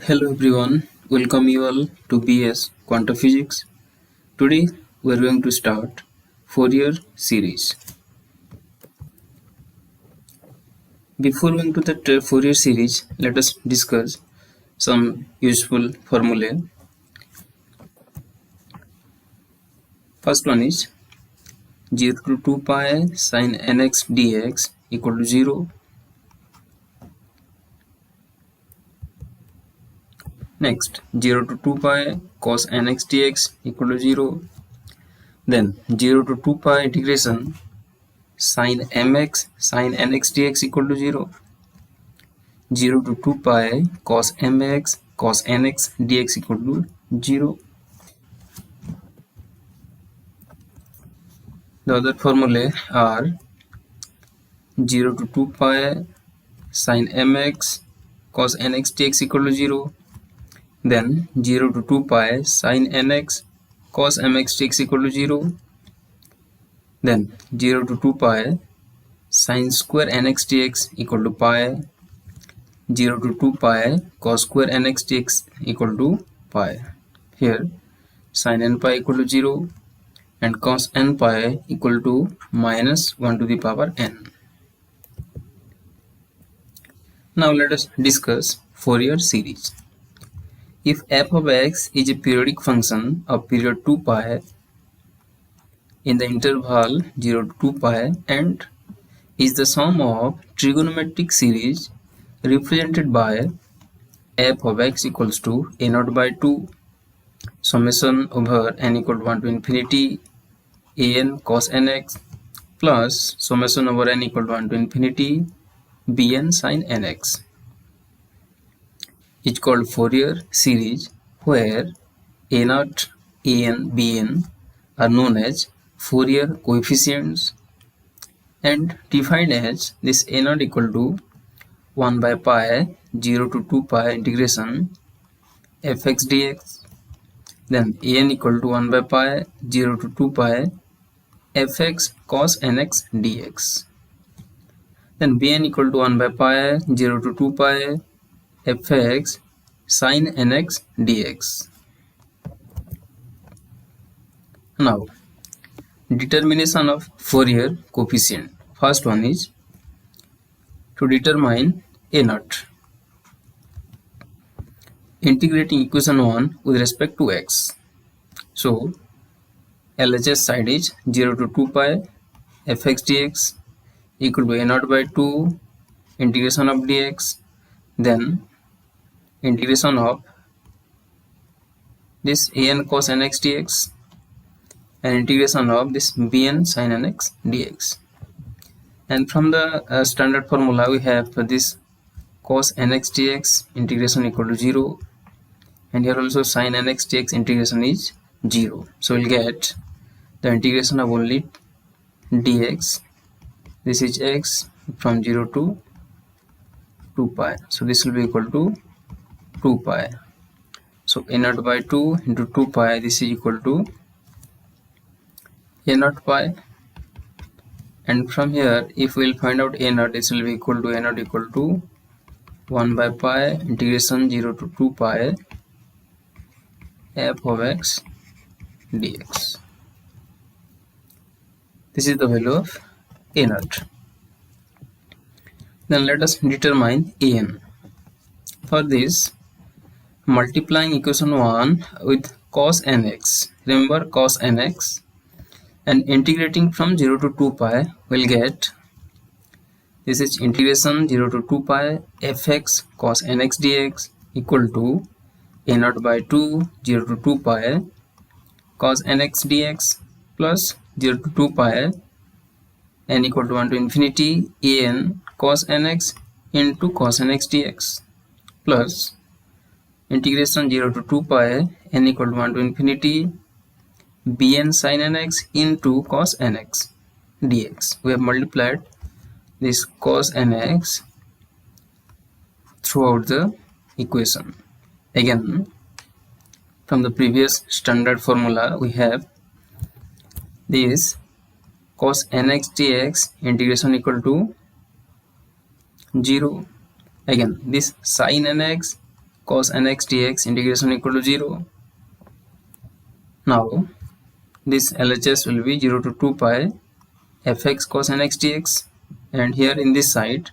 Hello everyone, welcome you all to BS Quantum Physics. Today we are going to start Fourier series. Before going to the Fourier series, let us discuss some useful formulae. First one is 0 to 2 pi sin nx dx equal to 0. Next 0 to 2 pi cos nx dx equal to 0. Then 0 to 2 pi integration sin mx sin nx dx equal to 0. 0 to 2 pi cos mx cos nx dx equal to 0. The other formulae are 0 to 2 pi sin mx cos nx dx equal to 0. Then 0 to 2 pi sin nx cos mx dx equal to 0. Then 0 to 2 pi sin square nx dx equal to pi. 0 to 2 pi cos square nx dx equal to pi. Here sin n pi equal to 0 and cos n pi equal to minus 1 to the power n. Now let us discuss Fourier series. If f of x is a periodic function of period 2 pi in the interval 0 to 2 pi and is the sum of trigonometric series represented by f of x equals to a naught by 2 summation over n equal to 1 to infinity an cos nx plus summation over n equal to 1 to infinity bn sin nx is called Fourier series, where a naught, an, bn are known as Fourier coefficients and defined as this a naught equal to 1 by pi 0 to 2 pi integration fx dx. Then an equal to 1 by pi 0 to 2 pi fx cos nx dx. Then bn equal to 1 by pi 0 to 2 pi fx sin nx dx. Now determination of Fourier coefficient. First one is to determine a naught. Integrating equation 1 with respect to x. So LHS side is 0 to 2 pi fx dx equal to a naught by 2 integration of dx. Then integration of this an cos nx dx and integration of this bn sin nx dx. And from the standard formula we have this cos nx dx integration equal to 0, and here also sin nx dx integration is 0. So we'll get the integration of only dx. This is x from 0 to 2 pi. So this will be equal to 2 pi. So a naught by 2 into 2 pi, this is equal to a naught pi. And from here, if we will find out a naught, this will be equal to a naught equal to 1 by pi integration 0 to 2 pi f of x dx. This is the value of a naught. Then let us determine an. For this, multiplying equation 1 with cos nx, remember cos nx, and integrating from 0 to 2 pi, we'll get this is integration 0 to 2 pi fx cos nx dx equal to a naught by 2 0 to 2 pi cos nx dx plus 0 to 2 pi n equal to 1 to infinity an cos nx into cos nx dx plus integration 0 to 2 pi n equal to 1 to infinity bn sin nx into cos nx dx. We have multiplied this cos nx throughout the equation. Again, from the previous standard formula, we have this cos nx dx integration equal to 0. Again, this sin nx cos nx dx integration equal to 0. Now this LHS will be 0 to 2 pi fx cos nx dx, and here in this side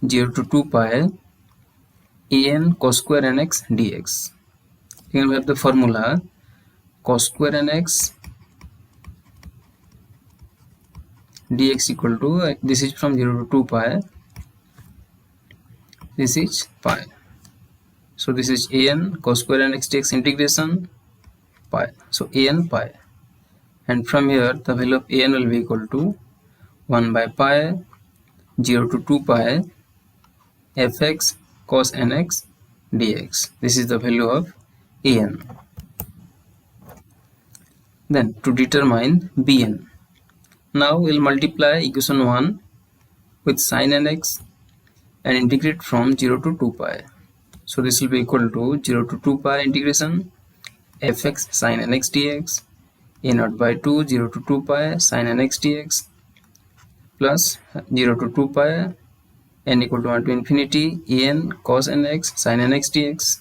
0 to 2 pi an cos square nx dx. Here we have the formula cos square nx dx equal to, this is from 0 to 2 pi, this is pi. So this is an cos square nx dx integration pi. So an pi, and from here the value of an will be equal to 1 by pi 0 to 2 pi fx cos nx dx. This is the value of an. Then to determine bn, now we'll multiply equation 1 with sin nx and integrate from 0 to 2 pi. So this will be equal to 0 to 2 pi integration fx sin nx dx a naught by 2 0 to 2 pi sin nx dx plus 0 to 2 pi n equal to 1 to infinity an cos nx sin nx dx.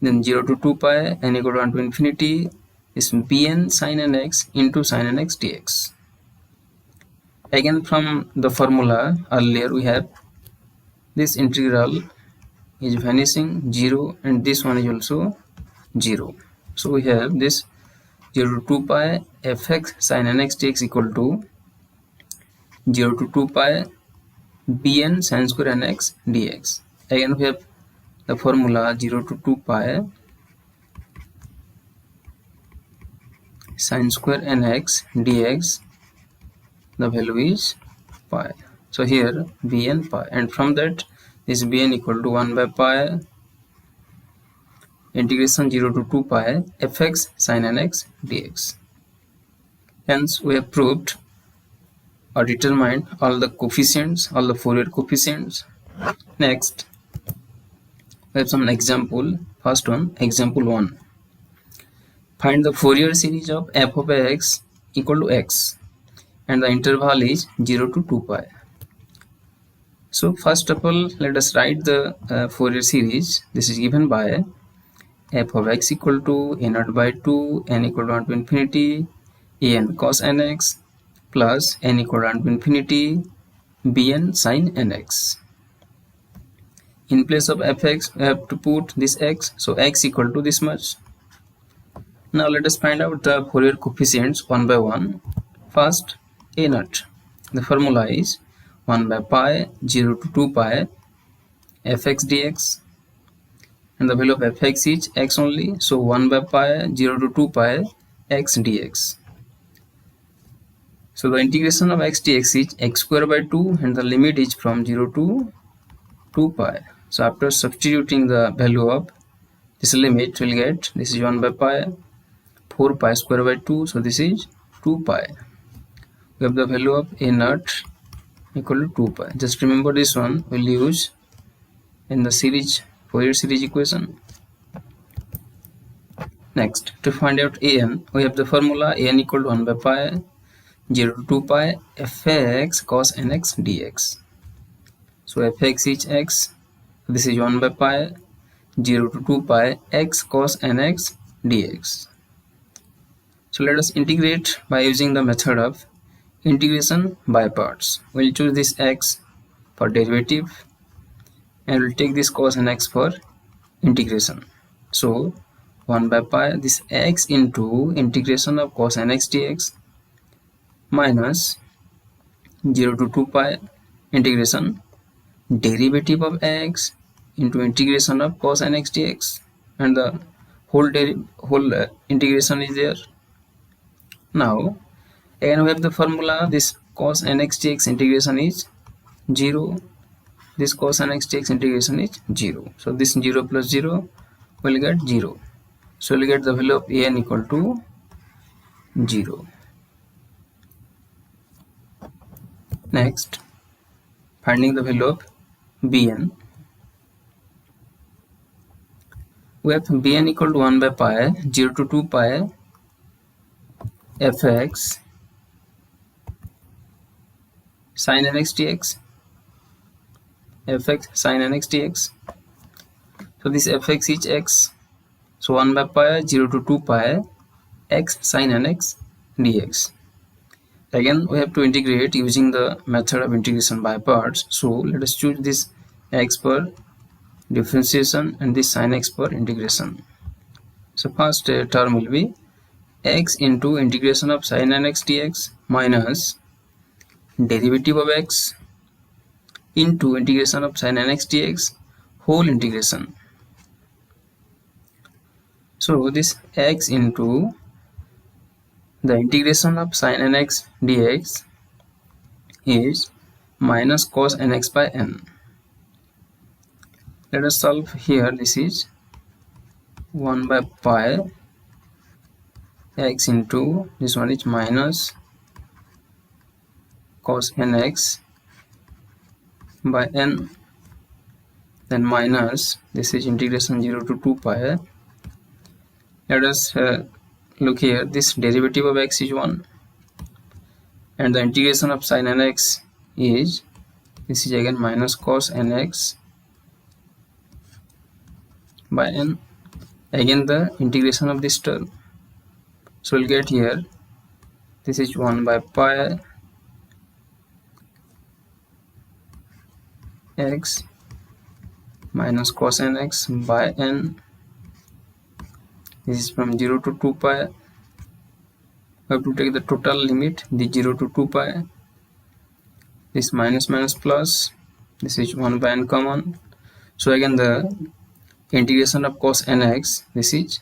Then 0 to 2 pi n equal to 1 to infinity is bn sin nx into sin nx dx. Again, from the formula earlier we have this integral is vanishing 0 and this one is also 0. So we have this 0 to 2 pi fx sin nx dx equal to 0 to 2 pi bn sin square nx dx. Again we have the formula 0 to 2 pi sin square nx dx, the value is pi. So here bn pi, and from that this bn equal to 1 by pi integration 0 to 2 pi fx sin nx dx. Hence we have proved or determined all the coefficients, all the Fourier coefficients. Next we have some example. First one, example 1. Find the Fourier series of f of x equal to x and the interval is 0 to 2 pi. So first of all let us write the Fourier series. This is given by f of x equal to a naught by 2 n equal to 1 to infinity an cos nx plus n equal to 1 to infinity bn sin nx. In place of fx we have to put this x, so x equal to this much. Now let us find out the Fourier coefficients one by one. First, a naught. The formula is 1 by pi 0 to 2 pi fx dx, and the value of fx is x only, so 1 by pi 0 to 2 pi x dx. So the integration of x dx is x square by 2 and the limit is from 0 to 2 pi. So after substituting the value of this limit, we'll get this is 1 by pi 4 pi square by 2, so this is 2 pi. We have the value of a naught equal to 2 pi. Just remember this one we'll use in the series Fourier series equation. Next, to find out an, we have the formula an equal to 1 by pi 0 to 2 pi fx cos nx dx. So fx is x, this is 1 by pi 0 to 2 pi x cos nx dx. So let us integrate by using the method of integration by parts. We'll choose this x for derivative and we'll take this cos nx for integration. So 1 by pi this x into integration of cos nx dx minus 0 to 2 pi integration derivative of x into integration of cos nx dx, and the whole integration is there. Now again we have the formula, this cos nx dx integration is 0, this cos nx dx integration is 0, so this 0 plus 0 will get 0, so we'll get the value of an equal to 0. Next, finding the value of bn, we have bn equal to 1 by pi 0 to 2 pi fx sin nx dx, fx sin nx dx. So this fx is x. So 1 by pi 0 to 2 pi x sin nx dx. Again we have to integrate using the method of integration by parts. So let us choose this x per differentiation and this sin x per integration. So first term will be x into integration of sin nx dx minus derivative of x into integration of sin nx dx whole integration. So this x into the integration of sin nx dx is minus cos nx by n. Let us solve here. This is 1 by pi x into this one is minus cos nx by n, then minus this is integration 0 to 2 pi. Let us look here. This derivative of x is 1 and the integration of sin nx is, this is again minus cos nx by n, again the integration of this term. So we'll get here this is 1 by pi x minus cos nx by n. This is from 0 to 2 pi. We have to take the total limit, the 0 to 2 pi. This minus minus plus, this is 1 by n common. So again the integration of cos nx, this is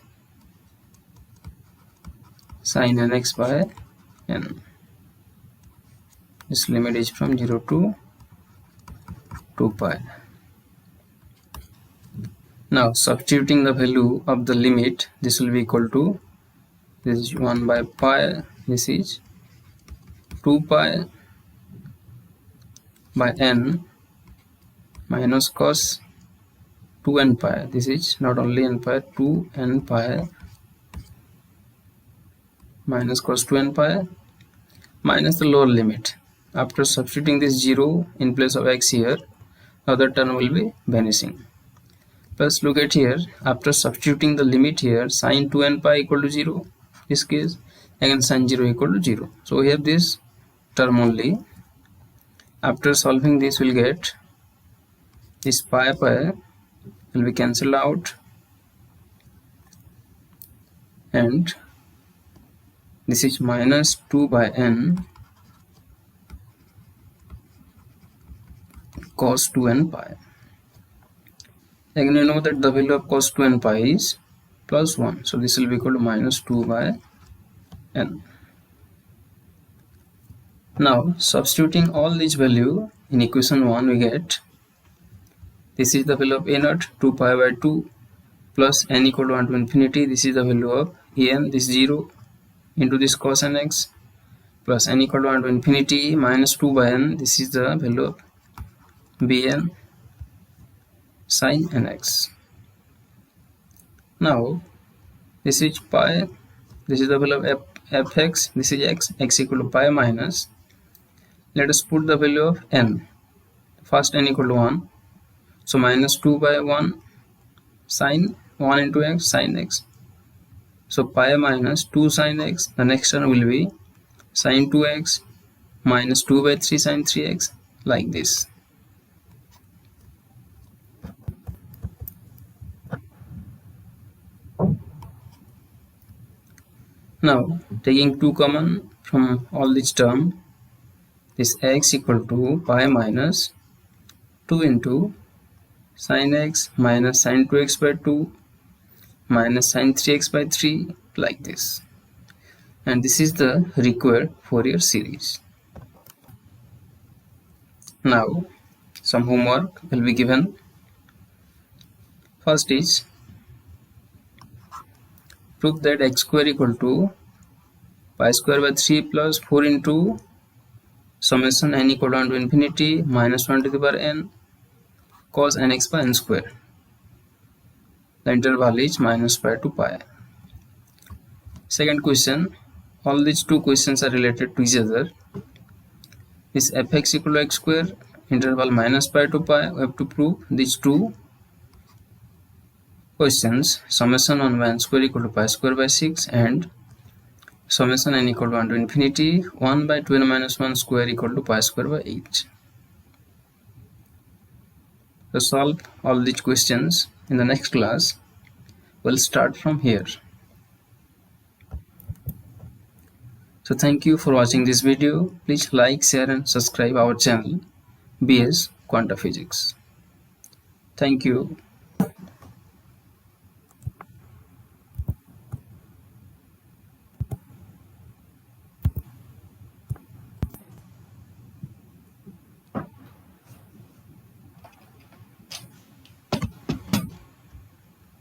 sin nx by n. This limit is from 0 to 2 pi. Now substituting the value of the limit, this will be equal to, this is 1 by pi, this is 2 pi by n minus cos 2n pi. This is not only n pi, 2n pi minus cos 2n pi minus the lower limit. After substituting this 0 in place of x here, other term will be vanishing. Plus look at here, after substituting the limit here, sin 2n pi equal to 0, this case again sin 0 equal to 0. So we have this term only. After solving this, we'll get this pi will be cancelled out and this is minus 2 by n cos 2n pi. Again you know that the value of cos 2n pi is plus 1. So this will be equal to minus 2 by n. Now substituting all these value in equation 1, we get this is the value of a naught 2 pi by 2 plus n equal to 1 to infinity. This is the value of en, this 0 into this cos nx plus n equal to 1 to infinity minus 2 by n. This is the value of bn sin nx. Now this is pi, this is the value of fx, this is x equal to pi minus, let us put the value of n. First n equal to 1, so minus 2 by 1 sin 1 into x sin x. So pi minus 2 sin x, the next term will be sin 2x minus 2 by 3 sin 3x, like this. Now taking 2 common from all this term, this x equal to pi minus 2 into sin x minus sin 2x by 2 minus sin 3x by 3, like this. And this is the required Fourier series. Now some homework will be given. First is prove that x square equal to pi square by 3 plus 4 into summation n equal to 1 to infinity minus 1 to the power n cos nx by n square. The interval is minus pi to pi. Second question, all these two questions are related to each other. This fx equal to x square, interval minus pi to pi, we have to prove these two questions summation on y square equal to pi square by 6 and summation n equal to 1 to infinity 1 by 12 minus 1 square equal to pi square by 8. To solve all these questions in the next class, we'll start from here. So thank you for watching this video. Please like, share and subscribe our channel BS Quanta Physics. Thank you.